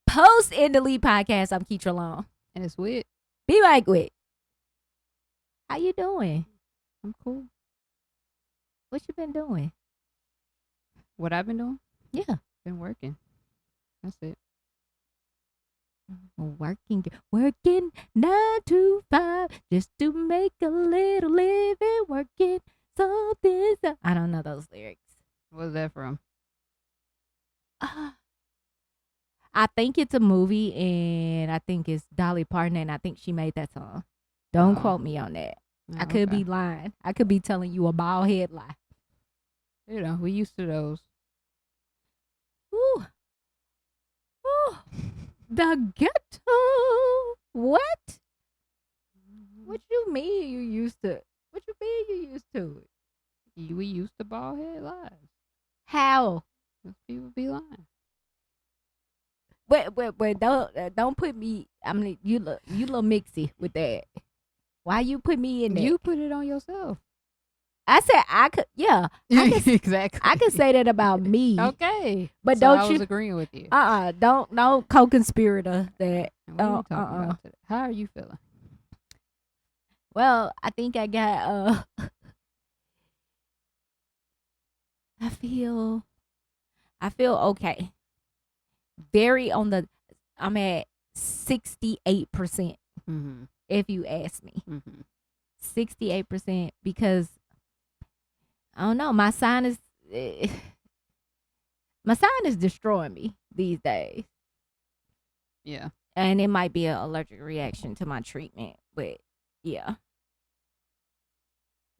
Post and Delete podcast. I'm Ketra Long. And it's weird. Be like Wit. How you doing? I'm cool. What you been doing? What I've been doing? Yeah. Been working. That's it. Working 9 to 5 just to make a little living. Working something. I don't know those lyrics. What's that from? I think it's a movie, and I think it's Dolly Parton, and I think she made that song. Don't quote me on that. I could be lying. I could be telling you a bald head lie. You know, we used to those. Ooh. Ooh. The ghetto. What? What you mean you used to? What you mean you used to it? We used to bald head lies. How? People be lying. But don't put me. I mean, you little mixy with that. Why you put me in there? You put it on yourself. I said I could. Yeah, I could, exactly. I could say that about me. Okay, but so don't I you? was agreeing with you. Don't co-conspirator that. What are you talking about today? How are you feeling? Well, I think I got. I feel okay. Very on the. I'm at 68%. Mm-hmm. If you ask me, Mm-hmm. 68% because I don't know. My sign is destroying me these days. Yeah, and it might be an allergic reaction to my treatment, but yeah.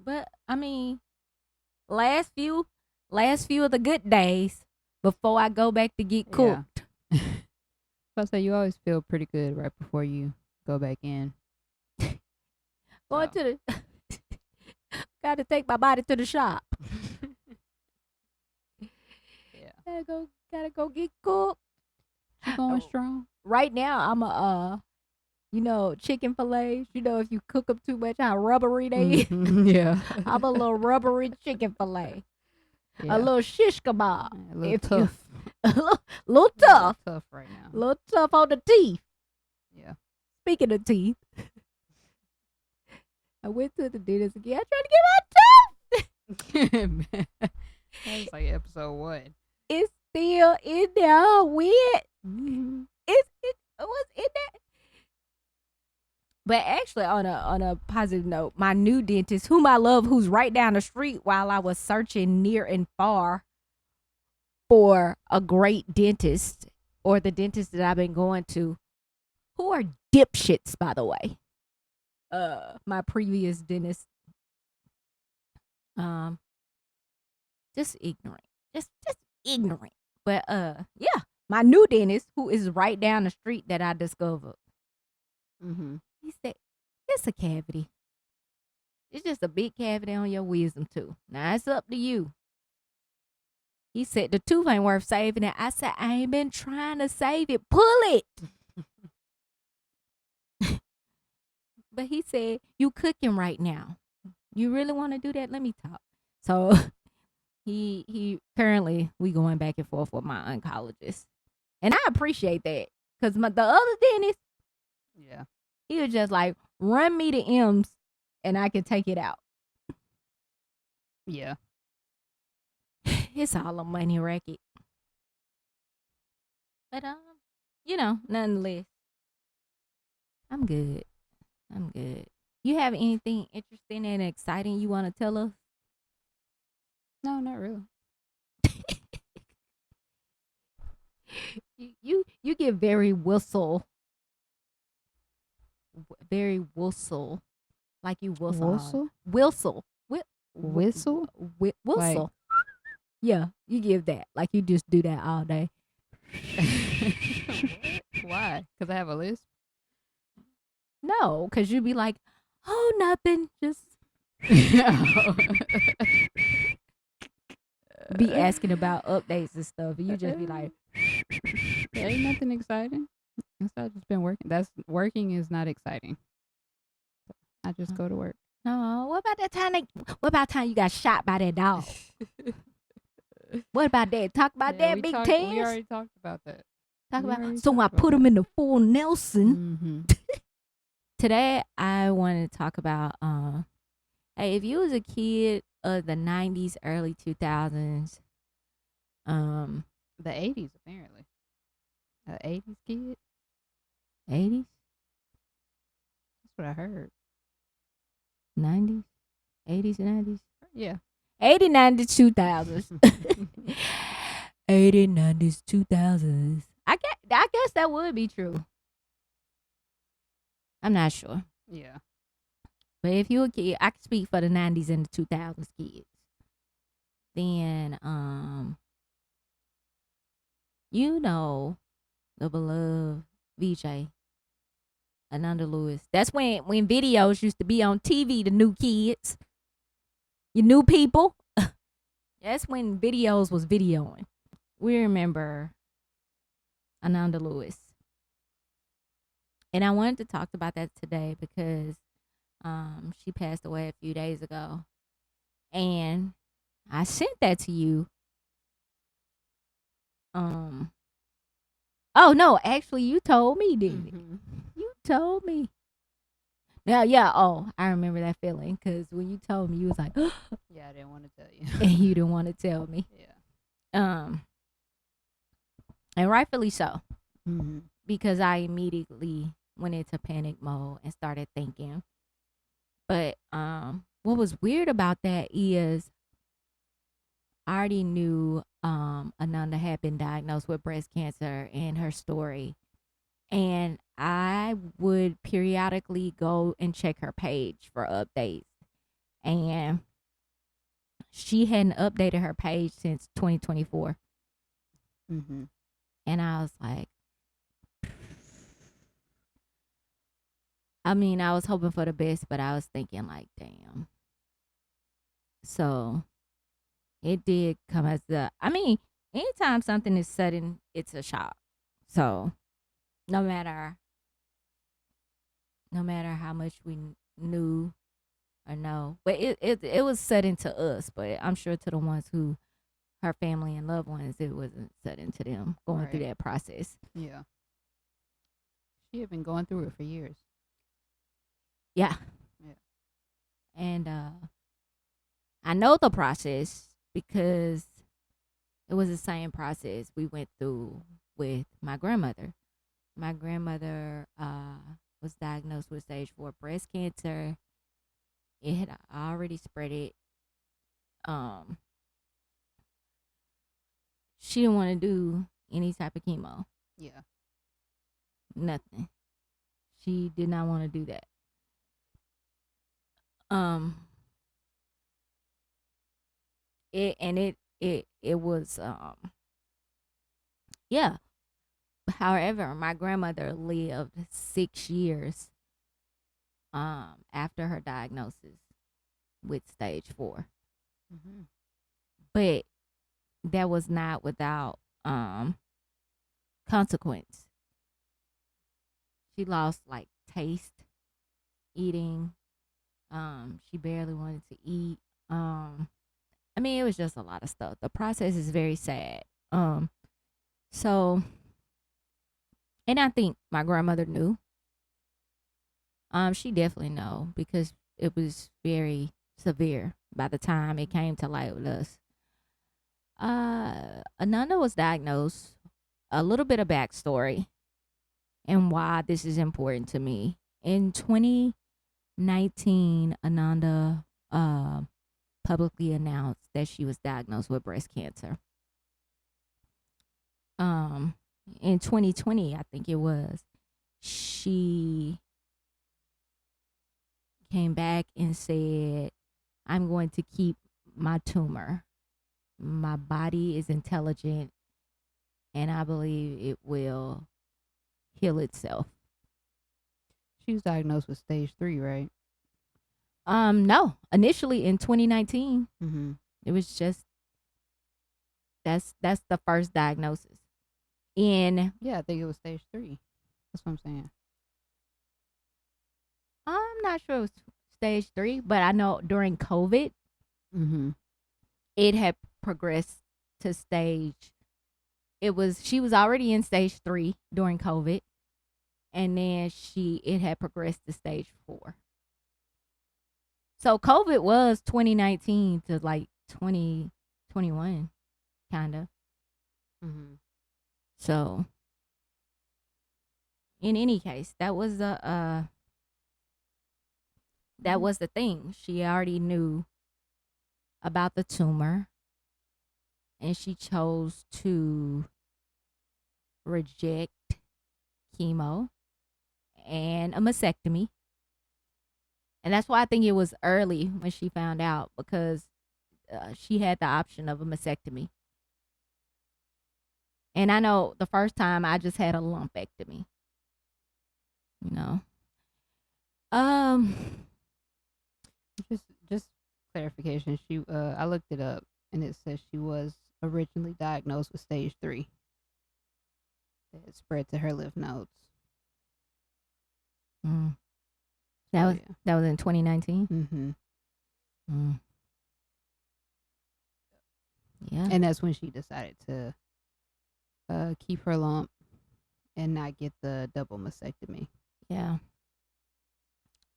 But I mean, last few of the good days before I go back to get cooked. Yeah. I say you always feel pretty good right before you go back in. Going to the got to take my body to the shop. Yeah. Gotta go get cooked. You going strong? Right now I'm a chicken fillets. If you cook them too much, how rubbery they is. Yeah. I'm a little rubbery chicken fillet. Yeah. A little shish kebab. A little tough. Little tough. Tough right now. A little tough on the teeth. Yeah. Speaking of teeth, I went to the dentist again. I tried to get my tooth. That's like episode 1. It's still in there. Weird. Mm-hmm. It was in there. But actually, on a positive note, my new dentist, whom I love, who's right down the street, while I was searching near and far for a great dentist, or the dentist that I've been going to, who are dipshits, by the way. My previous dentist, just ignorant, just ignorant. But yeah, my new dentist, who is right down the street that I discovered. Mm-hmm. He said, it's a cavity. It's just a big cavity on your wisdom tooth. Now, it's up to you. He said, the tooth ain't worth saving it. I said, I ain't been trying to save it. Pull it. But he said, you cooking right now. You really want to do that? Let me talk. So, he currently, we going back and forth with my oncologist. And I appreciate that. Because the other dentist, yeah, he was just like, run me the M's and I can take it out. Yeah. It's all a money racket. But, nonetheless, I'm good. You have anything interesting and exciting you want to tell us? No, not really. You get very whistle. Very whistle. Like you whistle. Whistle? Whistle? Whistle? Whistle. Like, yeah, you give that. Like you just do that all day. why? Because I have a lisp? No, because you'd be like, oh, nothing. Just be asking about updates and stuff. And you just be like, ain't nothing exciting. I've just been working. Working is not exciting. I just go to work. No, what about time you got shot by that dog? What about that? Talk about Yeah, that, Big we Tans. already talked about that. Talk we about. already So I talked about put him that. in the full Nelson. Mm-hmm. Today I wanted to talk about hey, if you was a kid of the 90s, early 2000s, The 80s, apparently. 80s kid? 80s, That's what I heard. 90s, 80s, 90s, Yeah. 80, 90s, 2000s. 80, 90s, 2000s. I guess that would be true. I'm not sure. Yeah. But if you a kid, I can speak for the 90s and the 2000s kids. Then, you know, the beloved VJ, Ananda Lewis. That's when videos used to be on TV, the new kids, you new people. That's when videos was videoing. We remember Ananda Lewis. And I wanted to talk about that today because she passed away a few days ago. And I sent that to you. Oh no, actually you told me, didn't it? You told me. Yeah, yeah. Oh, I remember that feeling because when you told me, you was like, Yeah, I didn't want to tell you. and you didn't want to tell me. Yeah. And rightfully so, Mm-hmm. because I immediately went into panic mode and started thinking. But what was weird about that is I already knew Ananda had been diagnosed with breast cancer and her story. And I would periodically go and check her page for updates. And she hadn't updated her page since 2024. Mm-hmm. And I was like, I mean, I was hoping for the best, but I was thinking like, damn. So it did come as I mean, anytime something is sudden, it's a shock. So no matter how much we knew or know, but it was sudden to us, but I'm sure to the ones who, her family and loved ones, it wasn't sudden to them going through that process. Yeah. She had been going through it for years. Yeah. Yeah. And I know the process because it was the same process we went through with my grandmother. My grandmother was diagnosed with stage 4 breast cancer. It had already spread it. She didn't want to do any type of chemo. Yeah. Nothing. She did not want to do that. It was yeah. However, my grandmother lived 6 years after her diagnosis with stage 4. Mm-hmm. But that was not without consequence. She lost like taste, eating. She barely wanted to eat. I mean, it was just a lot of stuff. The process is very sad. So, and I think my grandmother knew. She definitely know because it was very severe by the time it came to light with us. Ananda was diagnosed. A little bit of backstory and why this is important to me. In 2019, Ananda publicly announced that she was diagnosed with breast cancer. In 2020, I think it was, she came back and said, I'm going to keep my tumor. My body is intelligent and I believe it will heal itself. She was diagnosed with stage 3, right? No. Initially in 2019, Mm-hmm. it was just that's the first diagnosis. In Yeah, I think it was stage 3. That's what I'm saying. I'm not sure it was stage 3, but I know during COVID, Mm-hmm. it had progressed to stage. She was already in stage 3 during COVID, and then it had progressed to stage 4. So COVID was 2019 to like 2021, kind of. Mm-hmm. So in any case, that was the thing. She already knew about the tumor, and she chose to reject chemo and a mastectomy. And that's why I think it was early when she found out, because she had the option of a mastectomy. And I know the first time I just had a lumpectomy. You know. Just clarification. I looked it up, and it says she was originally diagnosed with stage 3. It spread to her lymph nodes. That was in 2019. Mm-hmm. Yeah. And that's when she decided to keep her lump and not get the double mastectomy. Yeah.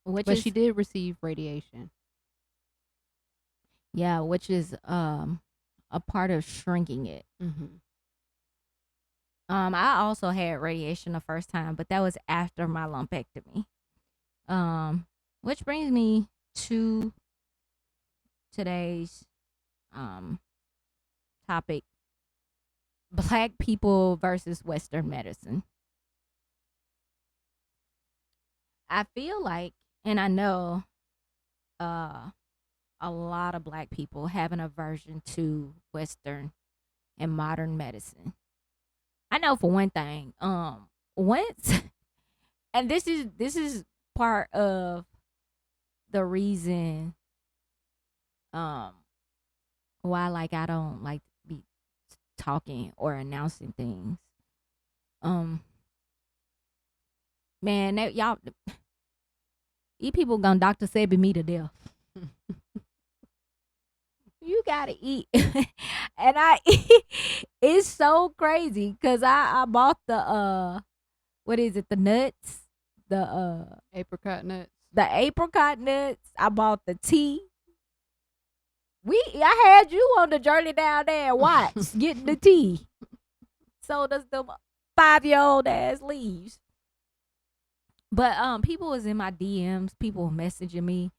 But she did receive radiation. Yeah, which is a part of shrinking it. Mm-hmm. I also had radiation the first time, but that was after my lumpectomy. Which brings me to today's topic: Black people versus Western medicine. I feel like, and I know, a lot of Black people have an aversion to Western and modern medicine. I know for one thing, once, and this is part of the reason, why like I don't like to be talking or announcing things. Man, y'all, these people gonna Dr. Sebi me to death. You gotta eat. And I it's so crazy because I bought the what is it, the nuts, the apricot nuts, I bought the tea. I had you on the journey down there and watch getting the tea. So does the 5-year-old ass leaves. But people was in my DMs, people were messaging me,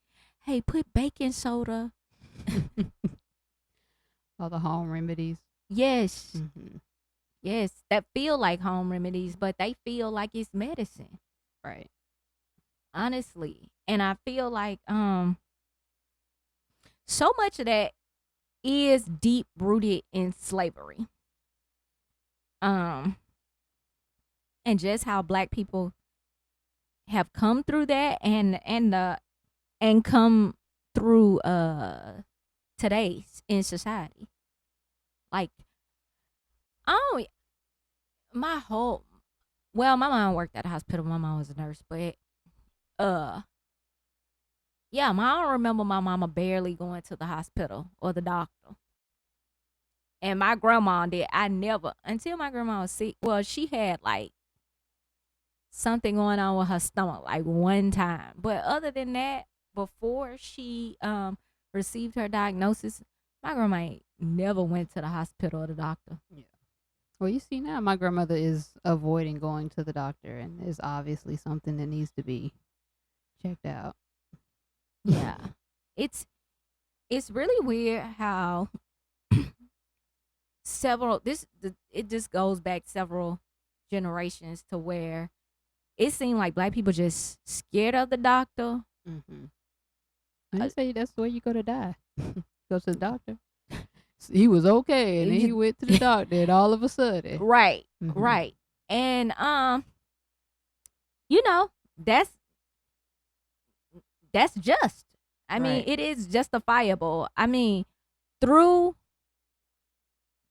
hey, put baking soda. All the home remedies. Yes. Mm-hmm. Yes, that feel like home remedies, but they feel like it's medicine. Right. Honestly. And I feel like so much of that is deep rooted in slavery. And just how Black people have come through that and come through today's in society. Like, my mom worked at a hospital. My mom was a nurse, but yeah, I don't remember my mama barely going to the hospital or the doctor. And my grandma did. I never, until my grandma was sick. Well, she had like something going on with her stomach like one time. But other than that, before she received her diagnosis, my grandma ain't never went to the hospital or the doctor. Yeah. Well, you see now, my grandmother is avoiding going to the doctor, and there's obviously something that needs to be checked out. Yeah. It's really weird how it just goes back several generations to where it seemed like Black people just scared of the doctor. Mm-hmm. I say that's where you go to die. Go to the doctor. He was okay, and then he went to the doctor, and all of a sudden, right, mm-hmm. Right, and that's just. I mean, it is justifiable. I mean, through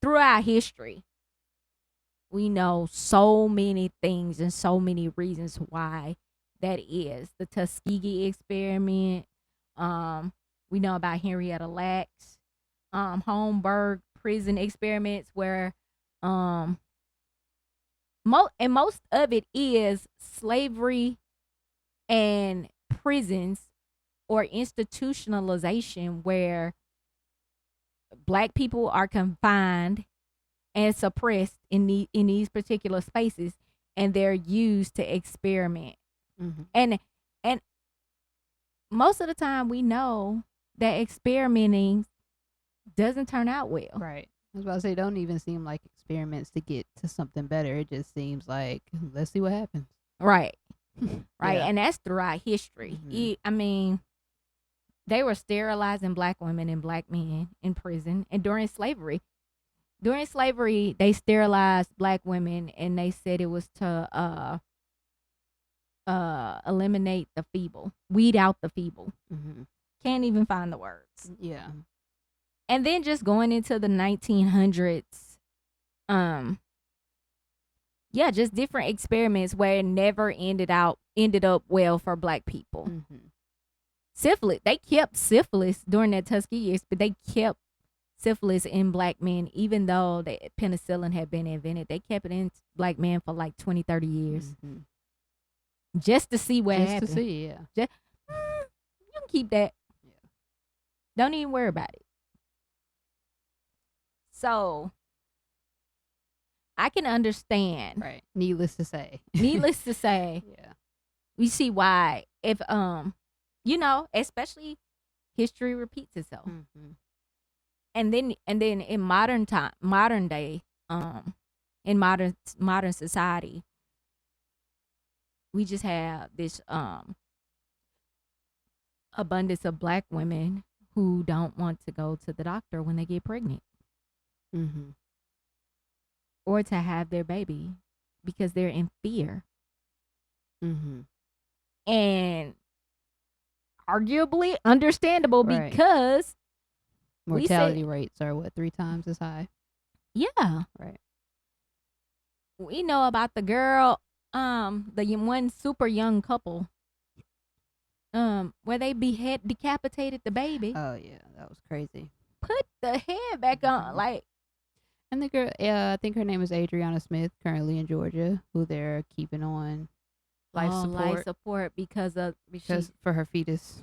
our history, we know so many things and so many reasons why that is. The Tuskegee experiment. We know about Henrietta Lacks. Holmberg prison experiments where most of it is slavery and prisons or institutionalization where black people are confined and suppressed in these particular spaces, and they're used to experiment. Mm-hmm. And most of the time we know that experimenting doesn't turn out well. Right. I was about to say, don't even seem like experiments to get to something better. It just seems like, let's see what happens. Right. Right. Yeah. And that's throughout history. Mhm. I mean, they were sterilizing black women and black men in prison. And during slavery, they sterilized black women, and they said it was to eliminate the feeble, weed out the feeble. Mm-hmm. Can't even find the words. Yeah. And then just going into the 1900s, just different experiments where it never ended up well for black people. Mm-hmm. Syphilis, they kept syphilis during the Tuskegee years, but they kept syphilis in black men, even though the penicillin had been invented. They kept it in black men for like 20, 30 years. Mm-hmm. Just to see what happened. Just to see, yeah. You can keep that. Yeah. Don't even worry about it. So I can understand. Right. Needless to say. Needless to say, Yeah. we see why if especially history repeats itself. Mm-hmm. And then in modern day, in modern society, we just have this abundance of black women who don't want to go to the doctor when they get pregnant. Mm-hmm. Or to have their baby because they're in fear. Mm-hmm. And arguably understandable, right. because mortality rates are 3 times as high. Yeah. Right. We know about the girl, the one super young couple, where they decapitated the baby. Oh yeah, that was crazy. Put the head back on, like. And the girl, I think her name is Adriana Smith, currently in Georgia, who they're keeping on life support because for her fetus.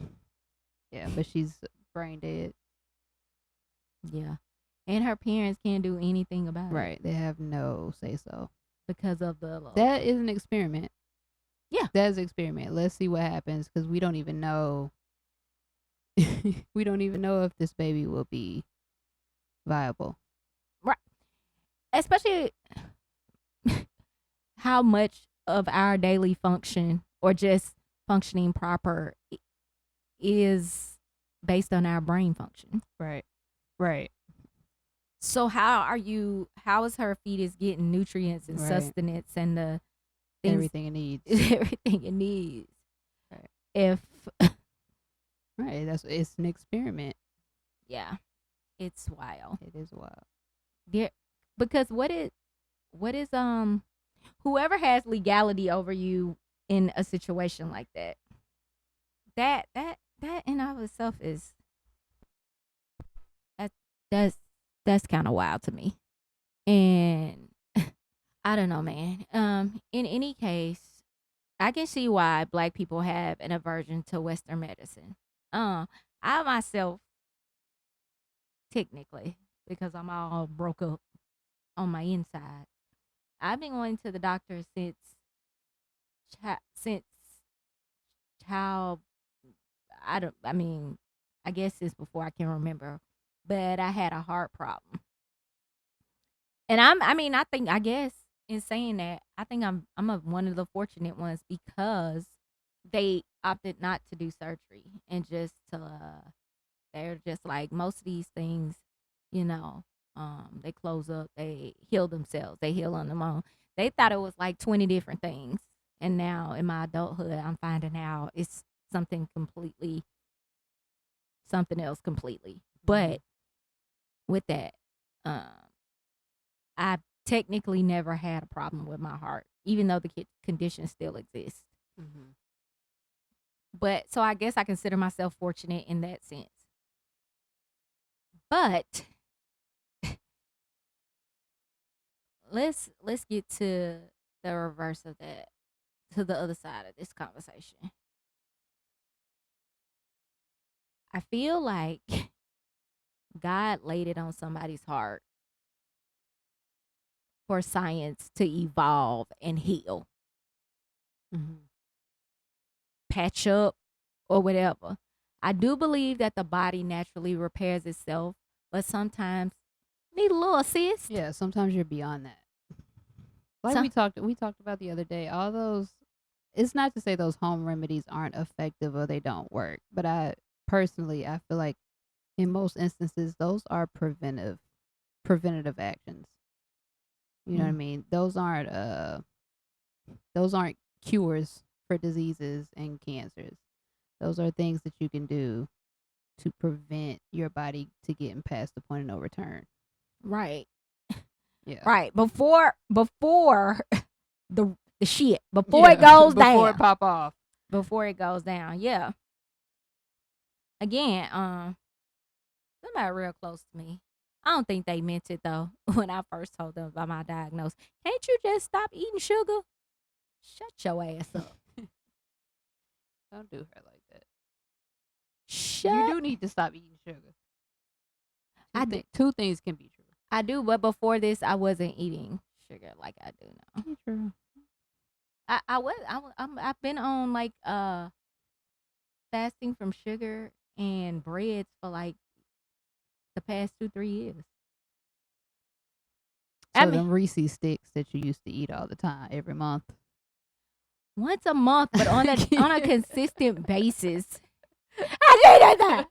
Yeah, but she's brain dead. Yeah, and her parents can't do anything about it. Right, they have no say so because of that is an experiment. Yeah, that is an experiment. Let's see what happens, because we don't even know. We don't even know if this baby will be viable. Right. Especially how much of our daily function or just functioning proper is based on our brain function. Right. Right. So how is her fetus getting nutrients and sustenance and the things, everything it needs? Everything it needs. Right. If right, it's an experiment. Yeah. It's wild. It is wild. Yeah, because what is whoever has legality over you in a situation like that in of itself is that's kind of wild to me. And I don't know, man. In any case, I can see why black people have an aversion to Western medicine. I myself, technically, because I'm all broke up on my inside, I've been going to the doctor since child. I guess it's before I can remember, but I had a heart problem, and I guess in saying that, I think I'm one of the fortunate ones, because they opted not to do surgery and just they're just like, most of these things, they close up, they heal themselves, they heal on their own. They thought it was like 20 different things, and now in my adulthood, I'm finding out it's something else completely. But with that, I technically never had a problem with my heart, even though the condition still exists. Mm-hmm. But so I guess I consider myself fortunate in that sense. But let's get to the reverse of that, to the other side of this conversation. I feel like God laid it on somebody's heart for science to evolve and heal, patch up, or whatever. I do believe that the body naturally repairs itself, but sometimes need a little assist. Yeah, sometimes you're beyond that. Like we talked about the other day, all those, it's not to say those home remedies aren't effective or they don't work, but I feel like in most instances those are preventative actions. You know what I mean? Those aren't cures for diseases and cancers. Those are things that you can do to prevent your body to getting past the point of no return. Right. Yeah. Right. Before the shit. Before it goes down. Before it pop off. Before it goes down. Yeah. Again, somebody real close to me. I don't think they meant it though when I first told them about my diagnosis. Can't you just stop eating sugar? Shut your ass up. Don't do her like that. Shut. You do need to stop eating sugar. Two things can be true. I do, but before this, I wasn't eating sugar like I do now. True. I've been on like fasting from sugar and breads for like the past 2-3 years. So them Reese's sticks that you used to eat all the time every month. Once a month, but on a consistent basis. I did that.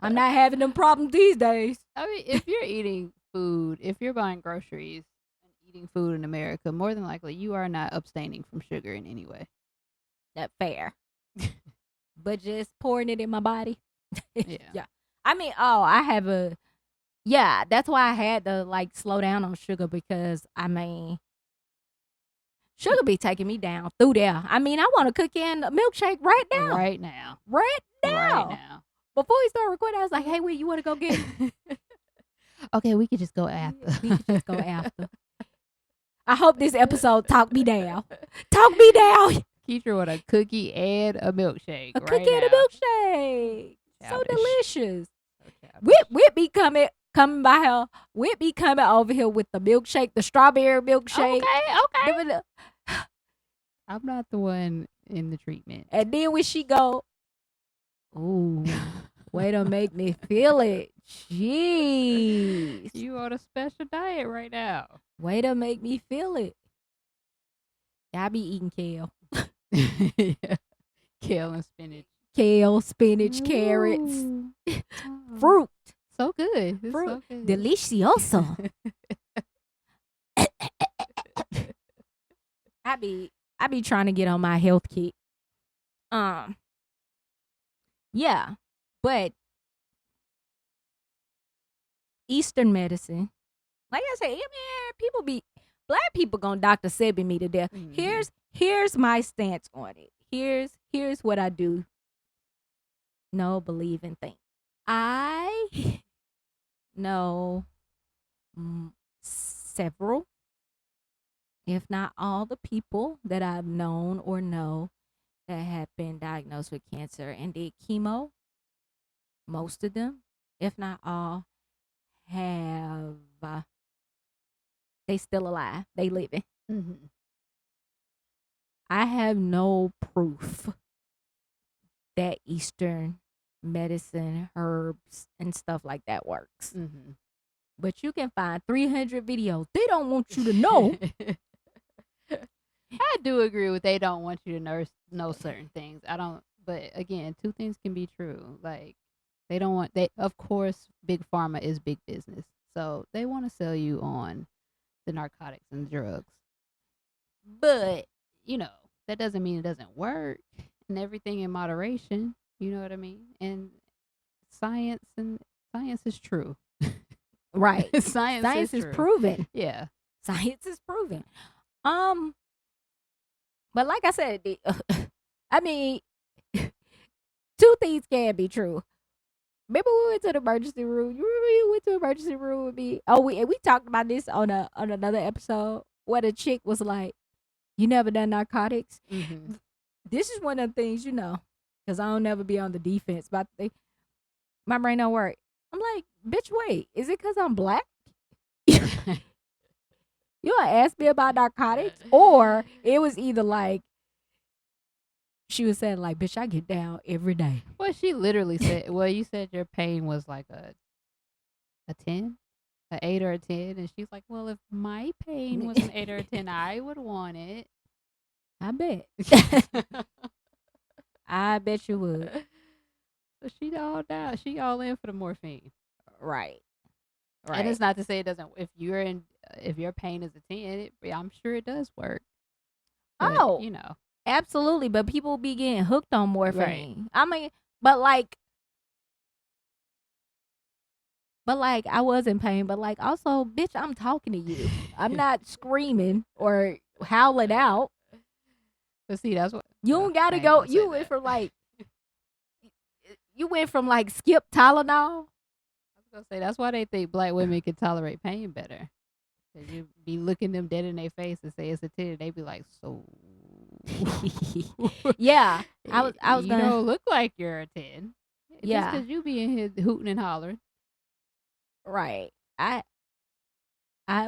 I'm not having them problems these days. I mean, if you're eating food, if you're buying groceries and eating food in America, more than likely you are not abstaining from sugar in any way. That's fair. But just pouring it in my body. Yeah. I mean, that's why I had to like slow down on sugar, because I mean, sugar be taking me down through there. I mean, I want to cook in a milkshake right now. Right now. Before we started recording, I was like, hey, Will, you want to go get it? Okay, we could just go after. I hope this episode talk me down. Talk me down. Keitra want a cookie and a milkshake. Cookie and a milkshake. So delicious. So Whit be coming by her. Whit be coming over here with the milkshake, the strawberry milkshake. Okay. I'm not the one in the treatment. And then when she go, ooh, way to make me feel it. Jeez. You on a special diet right now. Way to make me feel it. I be eating kale. Yeah. Kale and spinach. Carrots. Fruit. So good. It's Fruit. so good. Delicioso. I be trying to get on my health kick. Yeah, but Eastern medicine, like I said, man, black people gonna Dr. Sebi me to death. Mm-hmm. Here's my stance on it. Here's what I do. No, believe and think. I know several, if not all, the people that I've known or know that have been diagnosed with cancer and did chemo. Most of them, if not all, have they still alive. They living. Mm-hmm. I have no proof that Eastern medicine, herbs, and stuff like that works. Mm-hmm. But you can find 300 videos. They don't want you to know. I do agree with they don't want you to know certain things. I don't, but again, two things can be true. Like of course, big pharma is big business. So they want to sell you on the narcotics and drugs. But, that doesn't mean it doesn't work, and everything in moderation. You know what I mean? And science is true. Right. Science is proven. Yeah. Science is proven. But like I said, I mean, two things can be true. Remember we went to the emergency room? You remember you went to the emergency room with me? Oh, we talked about this on another episode where the chick was like, "You never done narcotics." Mm-hmm. This is one of the things, because I don't never be on the defense. But my brain don't work. I'm like, bitch, wait, is it because I'm black? You don't ask me about narcotics, or it was either like she was saying like, bitch, I get down every day. Well, she literally said, well, you said your pain was like a 10, an 8 or a 10. And she's like, well, if my pain was an 8 or a 10, I would want it. I bet. I bet you would. So she all down. She all in for the morphine. Right. And it's not to say it doesn't. If your pain is a 10, I'm sure it does work. But, absolutely. But people be getting hooked on morphine. Right. I mean, but like I was in pain. But like also, bitch, I'm talking to you. I'm not screaming or howling out. But see, that's what you don't gotta go. You went from like skip Tylenol. I was gonna say that's why they think black women can tolerate pain better. Cause you be looking them dead in their face and say it's a 10, they be like, so. Yeah, I was you gonna don't look like you're a 10. Yeah, just because you be in here hooting and hollering. Right. I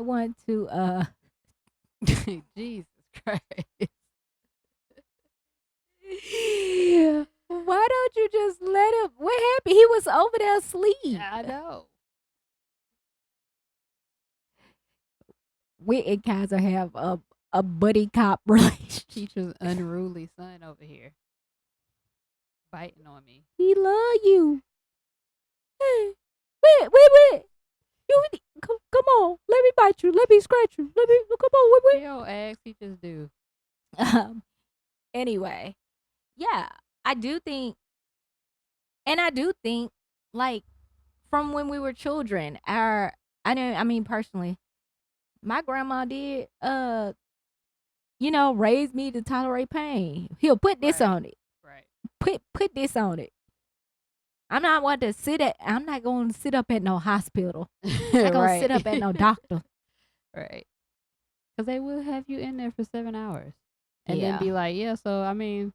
want to Jesus Christ. Why don't you just let him? What happened? He was over there asleep. I know. Whit and Kaiser have a buddy cop relationship. Teacher's unruly son over here, biting on me. He love you. Hey, wait. You come on. Let me bite you. Let me scratch you. Come on. Wait. He don't ask. He just do. Anyway, yeah, I do think, like from when we were children, personally, my grandma did raise me to tolerate pain. He'll put this on it. Right. Put this on it. I'm not going to sit up at no hospital. I'm not going to sit up at no doctor. Right. Because they will have you in there for 7 hours. And then be like, yeah, so I mean,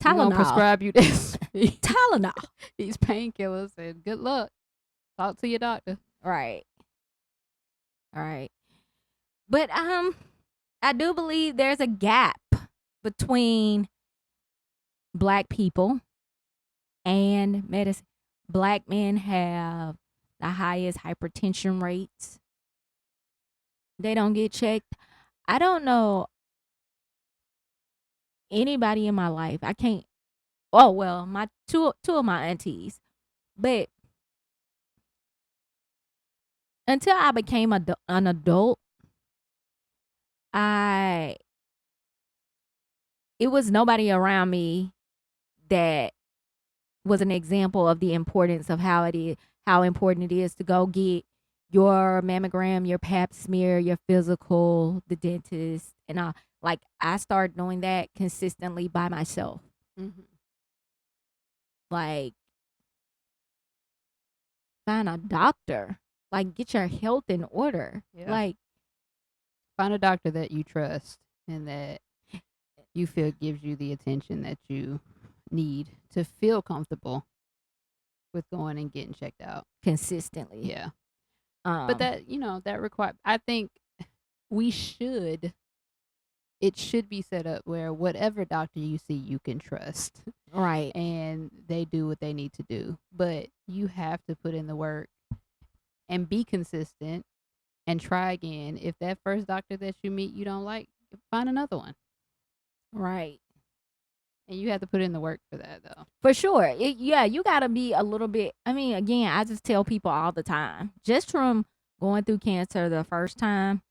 Tylenol. I'm going to prescribe you this. Tylenol. These painkillers, and good luck. Talk to your doctor. Right. All right. But I do believe there's a gap between black people and medicine. Black men have the highest hypertension rates. They don't get checked. I don't know anybody in my life. I can't. Oh well, my two of my aunties, but until I became an adult, it was nobody around me that was an example of the importance of how important it is to go get your mammogram, your pap smear, your physical, the dentist, and all. Like I started doing that consistently by myself. Mm-hmm. Like find a doctor. Like get your health in order. Yeah. Like find a doctor that you trust and that you feel gives you the attention that you need to feel comfortable with going and getting checked out consistently. Yeah. But that, that require, I think it should be set up where whatever doctor you see, you can trust. Right. And they do what they need to do. But you have to put in the work and be consistent and try again. If that first doctor that you meet you don't like, find another one. Right. And you have to put in the work for that, though. For sure. You got to be a little bit. I mean, again, I just tell people all the time, just from going through cancer the first time,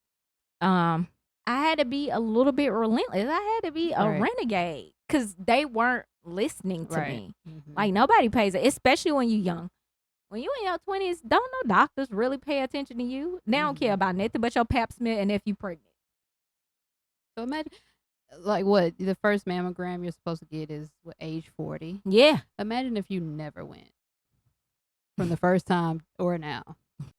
I had to be a little bit relentless. I had to be a renegade because they weren't listening to me. Mm-hmm. Like, nobody pays it, especially when you're young. When you in your 20s, don't no doctors really pay attention to you. They don't care about nothing but your pap smear and if you pregnant. So imagine, like, what the first mammogram you're supposed to get is age 40. Yeah. Imagine if you never went. from the first time or now.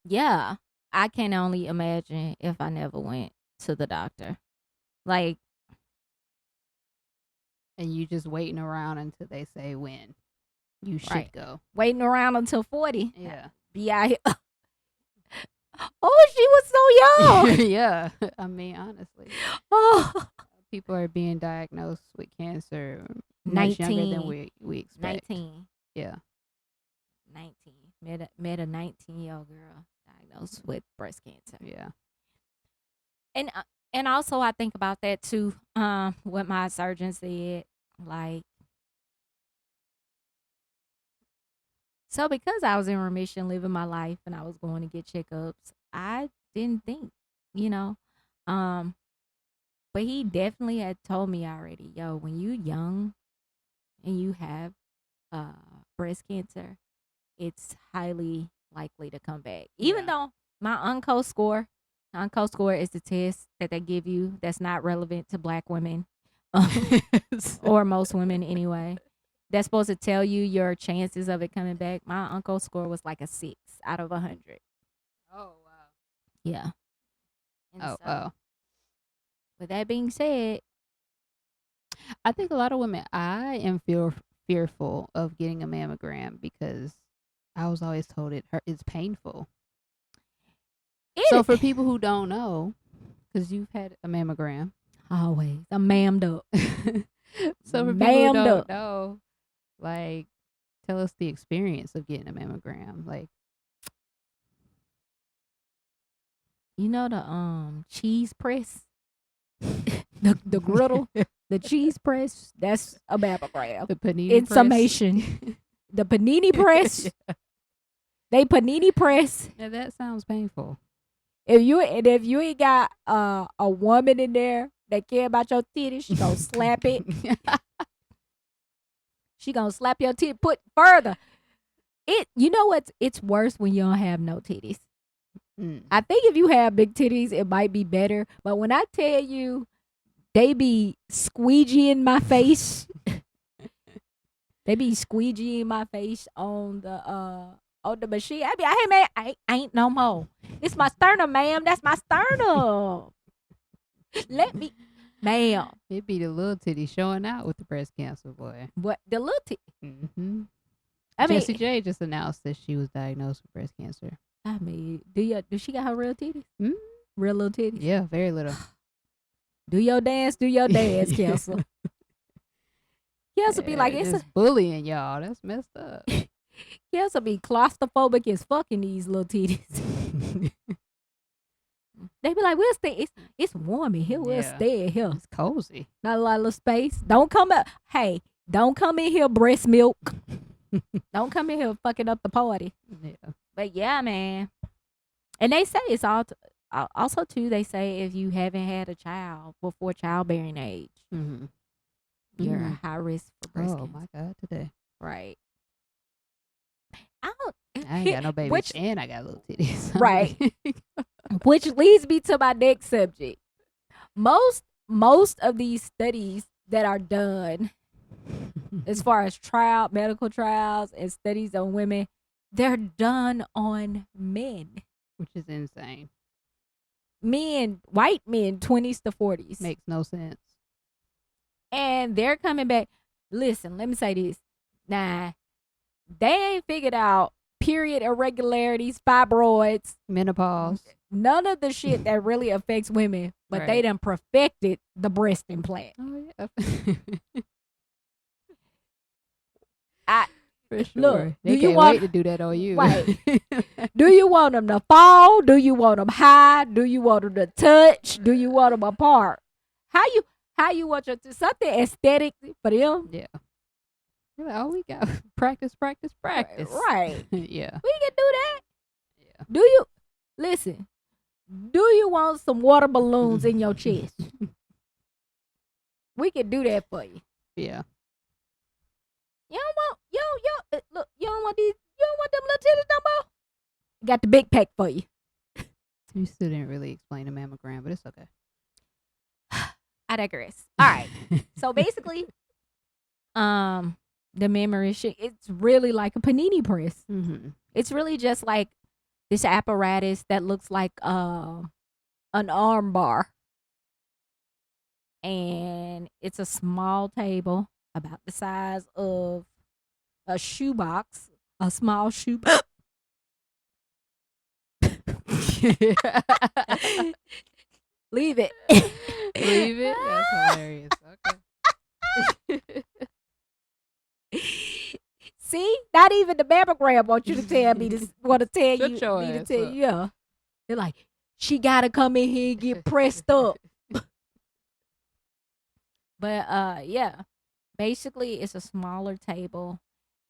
Yeah. I can only imagine if I never went to the doctor. Like, And you just waiting around until they say when you should Right. go. waiting around until 40. Yeah. Be out here. Oh, she was so young. Yeah. I mean, honestly, Oh. people are being diagnosed with cancer much younger 19. than we expect. 19. Yeah. 19. Met a 19-year-old girl diagnosed with breast cancer. Yeah. And also I think about that too. What my surgeon said, like, so because I was in remission, living my life, and I was going to get checkups, I didn't think, you know, but he definitely had told me already, yo, when you young and you have breast cancer, it's highly likely to come back. Even Yeah. though my UNCO score is the test that they give you that's not relevant to black women or most women anyway. That's supposed to tell you your chances of it coming back. My UNCO score was like a 6 out of 100. Oh wow. Yeah. And Oh so, wow. with that being said, I think a lot of women. I am fearful of getting a mammogram because I was always told it's painful. So for people who don't know, because you've had a mammogram, always I'm mammed up. so for people who Mammed don't up. know, like, tell us the experience of getting a mammogram. Like, You know the cheese press, the griddle, the cheese press. That's a mammogram. the panini In press. summation, the panini press. Yeah. They panini press. Now that sounds painful. If you ain't got a woman in there that care about your titties, she gonna slap it. She gonna slap your titty. Put further. You know what? It's worse when you don't have no titties. Mm. I think if you have big titties, it might be better. But when I tell you, they be squeegeeing my face. They be squeegeeing my face on the machine. I be, hey man, I ain't no more. It's my sternum, ma'am. That's my sternum. Let me, ma'am. It be the little titty showing out with the breast cancer, boy. What the little Mm-hmm. I mean, Jessie J just announced that she was diagnosed with breast cancer. I mean, do she got her real titties? Mm? Real little titties? Yeah, very little. Do your dance, Kelso. Kelso be like, it's just bullying y'all. That's messed up. Kelso be claustrophobic as fucking these little titties. They be like, we'll stay. It's warm in here. We'll Yeah. stay in here. It's cozy. Not a lot of space. Don't come up. Hey, don't come in here, breast milk. Don't come in here fucking up the party. Yeah. But yeah, man. And they say it's all. Also, too, they say if you haven't had a child before childbearing age, Mm-hmm. you're at high risk for breast Oh cancer. my God, today. Right. I ain't got no babies Which- and I got little titties. Right. Which leads me to my next subject. Most of these studies that are done, as far as medical trials and studies on women, they're done on men. Which is insane. Men, white men, 20s to 40s. Makes no sense. And they're coming back. Listen, let me say this. Nah, they ain't figured out period irregularities, fibroids, Menopause. none of the shit that really affects women, but they Right. done perfected the breast implant. Oh yeah. I For sure. Look, They do you can't want- wait to do that on you. Right. Do you want them to fall? Do you want them high? Do you want them to touch? Do you want them apart? How you want something aesthetic for them? Yeah. You're like, oh, we got practice. Right. Yeah. We can do that. Yeah. Do you listen? Do you want some water balloons in your chest? We can do that for you. Yeah. You don't want look. You don't want these. You don't want them little titties no more. Got the big pack for you. You still didn't really explain the mammogram, but it's okay. I digress. All right. So basically, the memory shit. It's really like a panini press. Mm-hmm. It's really just like this apparatus that looks like an arm bar, and it's a small table about the size of a shoebox, a small shoe. Leave it. Leave it. That's hilarious. Okay. See, not even the mammogram want you to tell me to want to tell Shut you your me to ass tell up. you. Yeah, they're like, she gotta come in here and get pressed up. But yeah, basically it's a smaller table,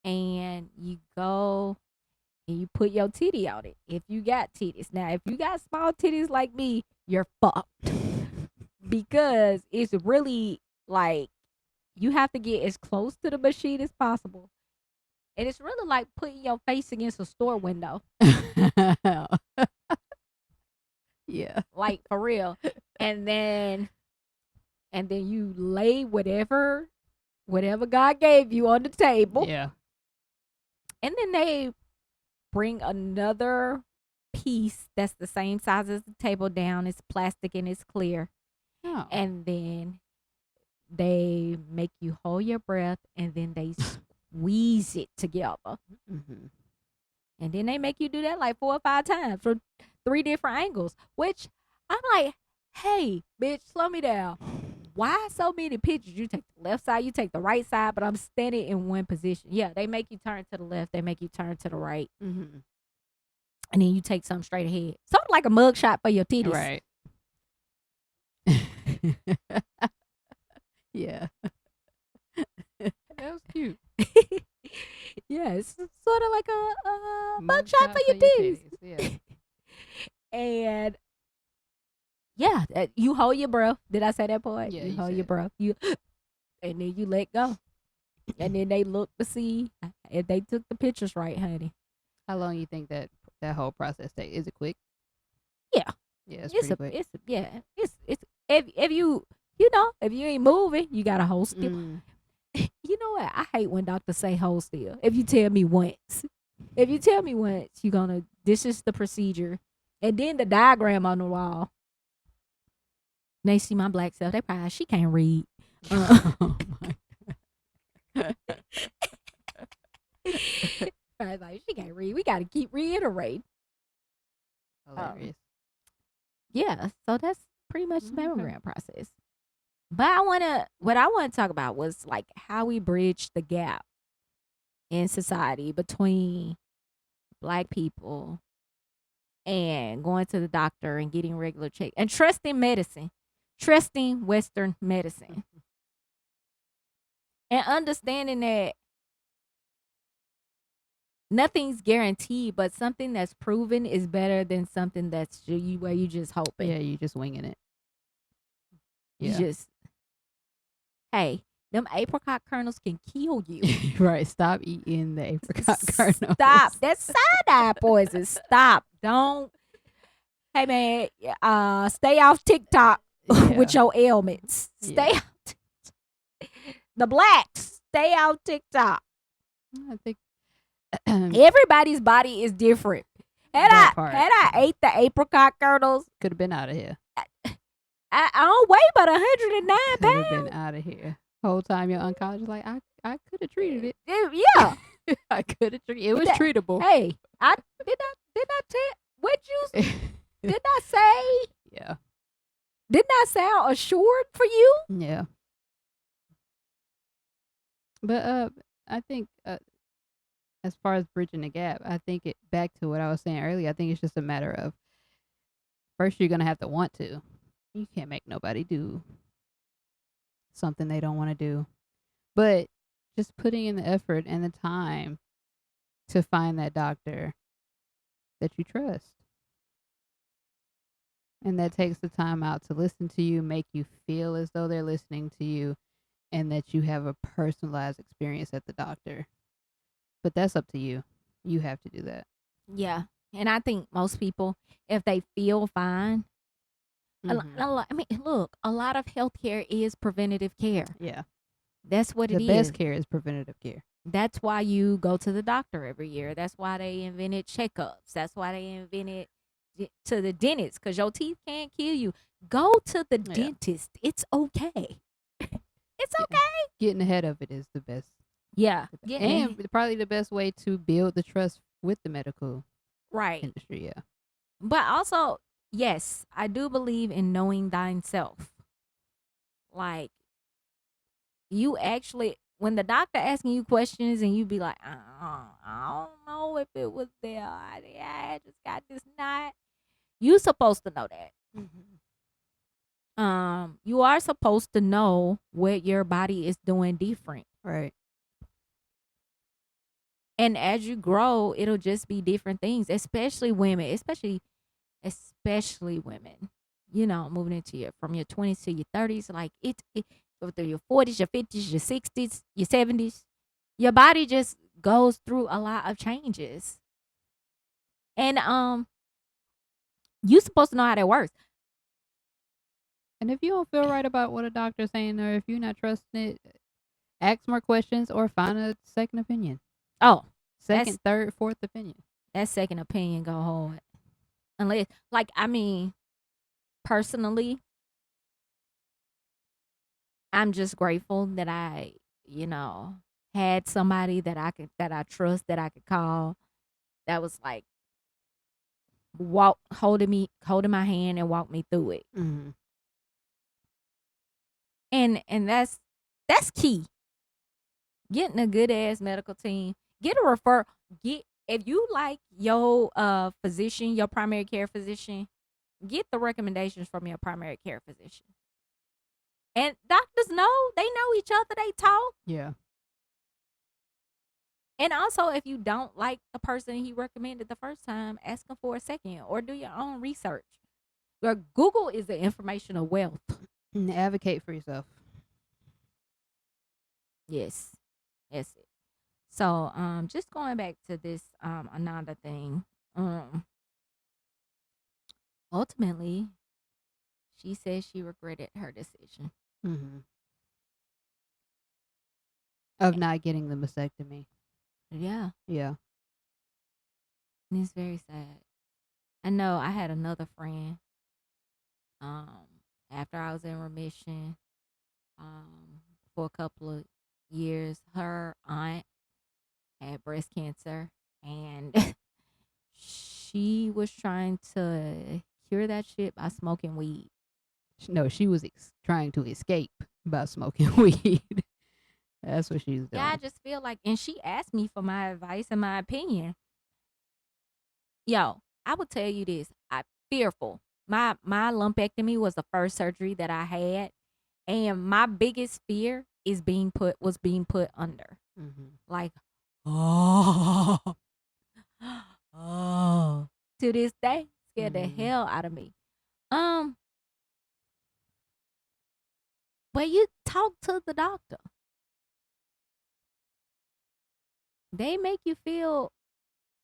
and you go and you put your titty on it if you got titties. Now, if you got small titties like me, you're fucked because it's really like you have to get as close to the machine as possible. And it's really like putting your face against a store window. Yeah. Like for real. And then you lay whatever God gave you on the table. Yeah. And then they bring another piece that's the same size as the table down. It's plastic and it's clear. Oh. And then they make you hold your breath, and then they squeeze it together. Mm-hmm. And then they make you do that like 4 or 5 times from 3 different angles, which I'm like, hey, bitch, slow me down. Why so many pictures? You take the left side, you take the right side, but I'm standing in one position. Yeah, they make you turn to the left, they make you turn to the right. Mm-hmm. And then you take something straight ahead. Something like a mug shot for your titties. Right. Yeah. That was cute. Yeah, it's sort of like a mug shot for your titties. Yeah. And yeah, you hold your breath. Did I say that part? Yeah, you you hold your said breath. You and then you let go. And then they look to see if they took the pictures right, honey. How long you think that whole process takes? Is it quick? Yeah. Yeah, it's pretty quick. It's if you if you ain't moving, you got to hold still. Mm. You know what? I hate when doctors say hold still. If you tell me once, you're gonna this is the procedure, and then the diagram on the wall. They see my black self. They probably she can't read. Oh my. Probably like she can't read. We got to keep reiterating. Hilarious. Yeah, so that's pretty much the Okay. mammogram process. But what I want to talk about was like how we bridge the gap in society between Black people and going to the doctor and getting regular check and trusting Western medicine, and understanding that nothing's guaranteed, but something that's proven is better than something that's where you just hoping. Yeah, you just winging it. You Yeah. just, hey, them apricot kernels can kill you. Right. Stop eating the apricot kernels. Stop. That's side-eye poison. Stop. Don't. Hey, man, stay off TikTok with your ailments. Stay out. The Blacks, stay off TikTok. I think Everybody's body is different. Had That I part. ate the apricot kernels, could have been out of here. I don't weigh but 109 Could have pounds. been out of here. Whole time your oncologist like, I could have treated it. Yeah. I could have treated it. It was That- treatable. Hey, I did not tell what you did not say. Yeah. Did not sound assured for you. Yeah. But I think as far as bridging the gap, I think it back to what I was saying earlier. I think it's just a matter of first you're gonna have to want to. You can't make nobody do something they don't want to do, but just putting in the effort and the time to find that doctor that you trust, and that takes the time out to listen to you, make you feel as though they're listening to you, and that you have a personalized experience at the doctor. But that's up to you. You have to do that. Yeah, and I think most people, if they feel fine, Mhm. I mean, look, a lot of healthcare is preventative care. Yeah. That's what The it is. best care is preventative care. That's why you go to the doctor every year. That's why they invented checkups. That's why they invented to the dentist, because your teeth can't kill you. Go to the Yeah. dentist. It's okay. It's Yeah. okay. Getting ahead of it is the best. Yeah. And probably the best way to build the trust with the medical Right. industry. Yeah. But also, yes, I do believe in knowing thine self. Like, you actually, when the doctor asking you questions and you be like, I don't know if it was there. I just got this knot. You supposed to know that. You are supposed to know what your body is doing different. Right. And as you grow, it'll just be different things, especially women, especially women. You know, moving into from your 20s to your 30s, like it go through your 40s, your 50s, your 60s, your 70s. Your body just goes through a lot of changes. And you supposed to know how that works. And if you don't feel right about what a doctor's saying, or if you're not trusting it, ask more questions or find a second opinion. Oh, Second, third, fourth opinion. That second opinion go hard. Unless, like, I mean, personally, I'm just grateful that I, had somebody that I trust, that I could call, that was like holding my hand and walk me through it. Mm-hmm. And that's key. Getting a good ass medical team. Get a if you like your physician, your primary care physician, get the recommendations from your primary care physician. And doctors they know each other, they talk. Yeah. And also, if you don't like the person he recommended the first time, ask him for a second or do your own research. Google is the informational wealth. And advocate for yourself. Yes. That's it. So, just going back to this Ananda thing. Ultimately, she says she regretted her decision. Mm-hmm. Of not getting the mastectomy. Yeah. Yeah. And it's very sad. I know I had another friend, after I was in remission, for a couple of years, her aunt had breast cancer, and she was trying to cure that shit by smoking weed. No, she was trying to escape by smoking weed. That's what she was doing. Yeah, I just feel like, and she asked me for my advice and my opinion. Yo, I would tell you this. I'm fearful. My lumpectomy was the first surgery that I had, and my biggest fear was being put under. Mm-hmm. Like, oh, oh. To this day, scared the hell out of me. But you talk to the doctor. They make you feel,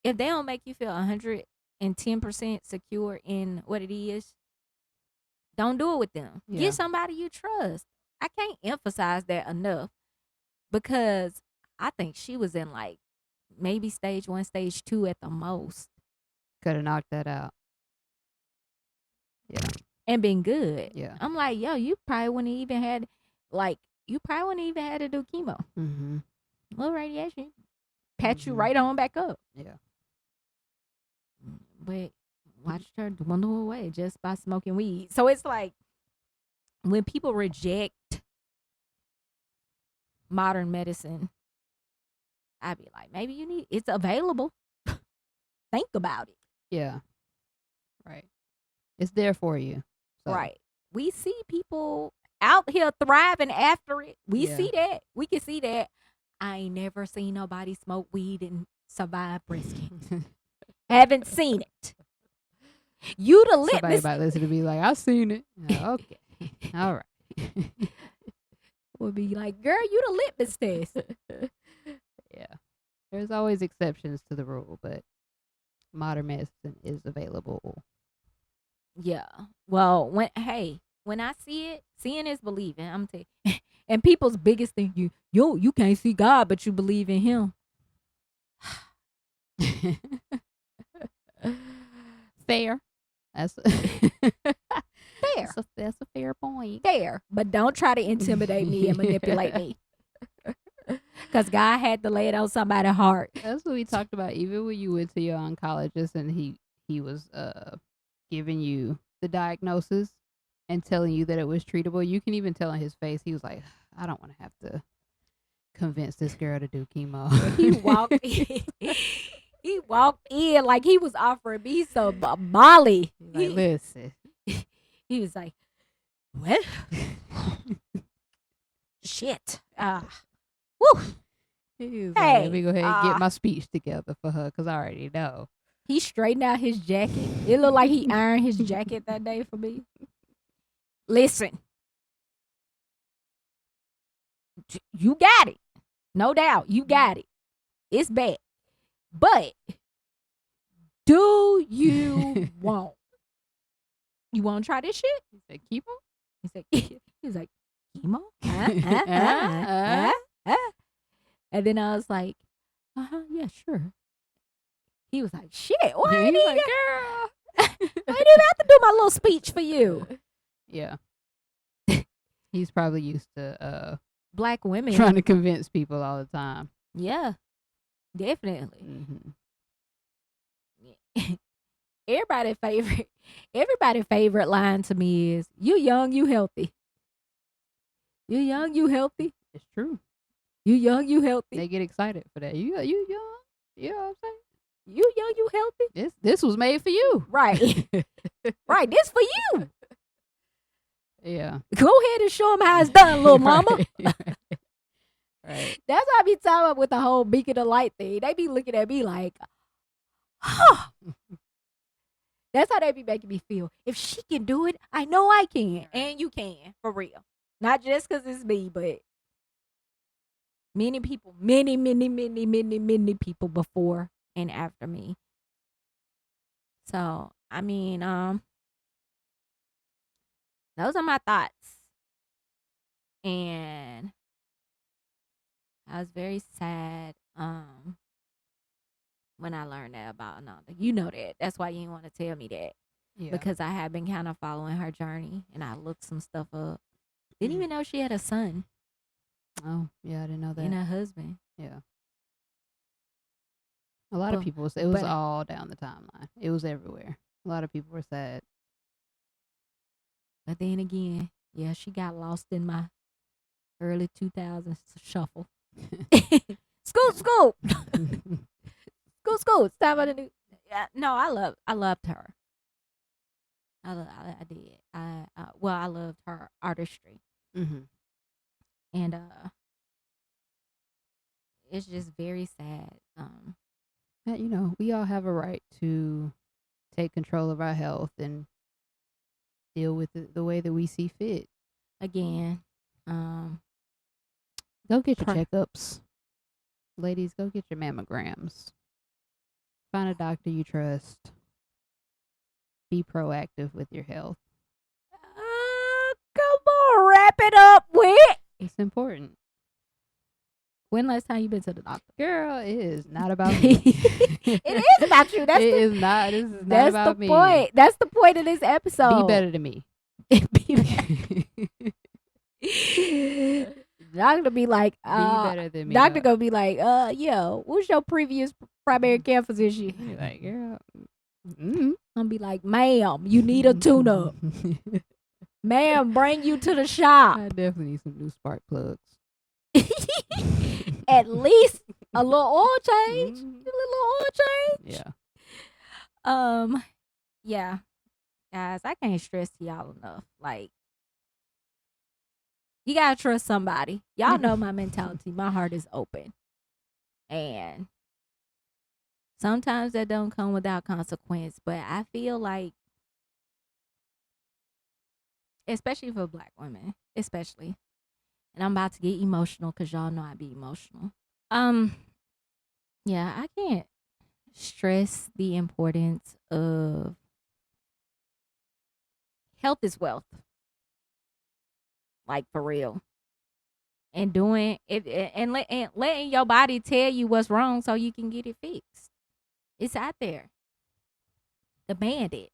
if they don't make you feel 110% secure in what it is, don't do it with them. Yeah. Get somebody you trust. I can't emphasize that enough, because I think she was in like maybe stage 1, stage 2 at the most. Could have knocked that out. Yeah. And been good. Yeah. I'm like, yo, you probably wouldn't even had to do chemo. Mm-hmm. A little radiation. Patch you right on back up. Yeah. But watched her dwindle away just by smoking weed. So it's like, when people reject modern medicine, I'd be like, maybe it's available. Think about it. Yeah. Right. It's there for you. So. Right. We see people out here thriving after it. We Yeah. see that. We can see that. I ain't never seen nobody smoke weed and survive breast cancer. Haven't seen it. You the litmus. Somebody about listen to be like, I seen it. Okay. All right. Would be like, girl, you the litmus test. Yeah. There's always exceptions to the rule, but modern medicine is available. Yeah. Well, when I see it, seeing is believing. I'm telling you. And people's biggest thing, you can't see God, but you believe in him. Fair. That's Fair. that's a fair point. Fair. But don't try to intimidate me and manipulate me. Because God had to lay it on somebody's heart. That's what we talked about. Even when you went to your oncologist and he was giving you the diagnosis and telling you that it was treatable, you can even tell in his face he was like, I don't want to have to convince this girl to do chemo. He walked in. He walked in like he was offering me some Molly. Like, listen. He was like, well, shit. Woo. He was Hey, like, let me go ahead and get my speech together for her because I already know. He straightened out his jacket. It looked like he ironed his jacket that day for me. Listen. You got it. No doubt. You got it. It's bad. But do you want? You want to try this shit? He said, chemo? He was like, chemo? And then I was like, yeah, sure. He was like, shit, why ain't he like, girl? I didn't even have to do my little speech for you. Yeah. He's probably used to Black women trying to convince people all the time. Yeah, definitely. Mm-hmm. Everybody's favorite line to me is, you young, you healthy. You young, you healthy. It's true. You young, you healthy. They get excited for that. You young. You know what I'm saying? You young, you healthy. This was made for you. Right. Right, this for you. Yeah. Go ahead and show them how it's done, little mama. Right. That's what I be talking about with the whole beacon of light thing. They be looking at me like, huh. That's how they be making me feel. If she can do it, I know I can. And you can, for real. Not just because it's me, but many people, many people before and after me. So, I mean, those are my thoughts. And I was very sad when I learned that about Ananda. You know that. That's why you didn't want to tell me that. Yeah. Because I have been kind of following her journey and I looked some stuff up. Didn't even know she had a son. Oh, yeah, I didn't know that. And a husband. Yeah. A lot of people, it was all down the timeline. It was everywhere. A lot of people were sad. But then again, yeah, she got lost in my early 2000s shuffle. Scoot. Scoot. Stop at the new. Yeah, no, I loved her. I did. I loved her artistry. Mm-hmm. And it's just very sad. You know, we all have a right to take control of our health and deal with it the way that we see fit. Again, go get your checkups. Ladies, go get your mammograms. Find a doctor you trust. Be proactive with your health. Come on, wrap it up with. It's important. When last time you been to the doctor? Girl, it is not about me. It is about you. This is not about me. That's the point. That's the point of this episode. Be better than me. Doctor be like, be better than me. Doctor gonna be like, yo, what's your previous primary care physician? You're like, girl. I'm be like, ma'am, you need a tune-up. Ma'am, bring you to the shop. I definitely need some new spark plugs. At least a little oil change. A little oil change. Yeah. Yeah. Guys, I can't stress to y'all enough. Like, you gotta trust somebody. Y'all know my mentality. My heart is open. And sometimes that don't come without consequence. But I feel like, especially for Black women, especially, and I'm about to get emotional because y'all know I be emotional. Yeah, I can't stress the importance of health is wealth. Like, for real. and doing it and letting your body tell you what's wrong so you can get it fixed. It's out there. Demand it.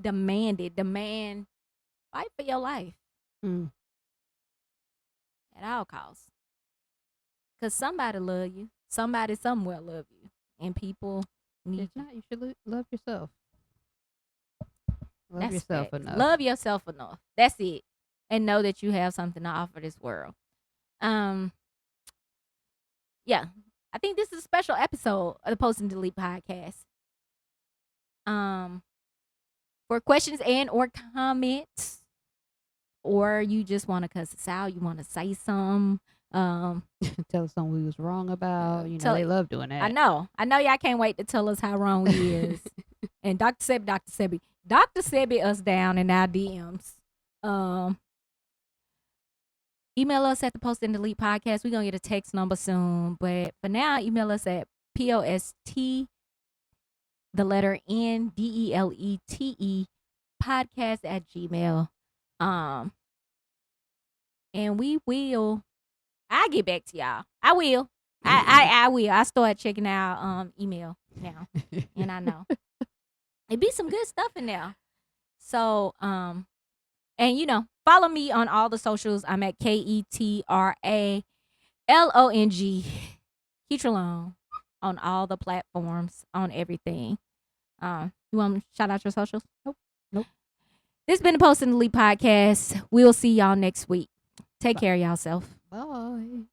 Demand. Fight for your life at all costs. Because somebody love you. Somebody somewhere love you. And people need If not, you should love yourself. Love That's yourself facts. enough. Love yourself enough. That's it. And know that you have something to offer this world. Yeah. I think this is a special episode of the Post and Delete podcast. For questions and or comments, or you just want to cuss us out, you want to say something, Tell us something we was wrong about. You know, they love doing that. I know y'all can't wait to tell us how wrong we is. And Dr. Sebi us down in our DMs. Email us at the Post and Delete podcast. We're gonna get a text number soon, but for now, email us at POST the letter NDELETE podcast at Gmail. And we will. I'll get back to y'all. I will. I will. I start checking out email now, and I know it be some good stuff in there. So and you know, follow me on all the socials. I'm at KETRALONG Ketralong on all the platforms, on everything. You want to shout out your socials? Nope. This has been the Post and Delete podcast. We'll see y'all next week. Take care of yourself. Bye.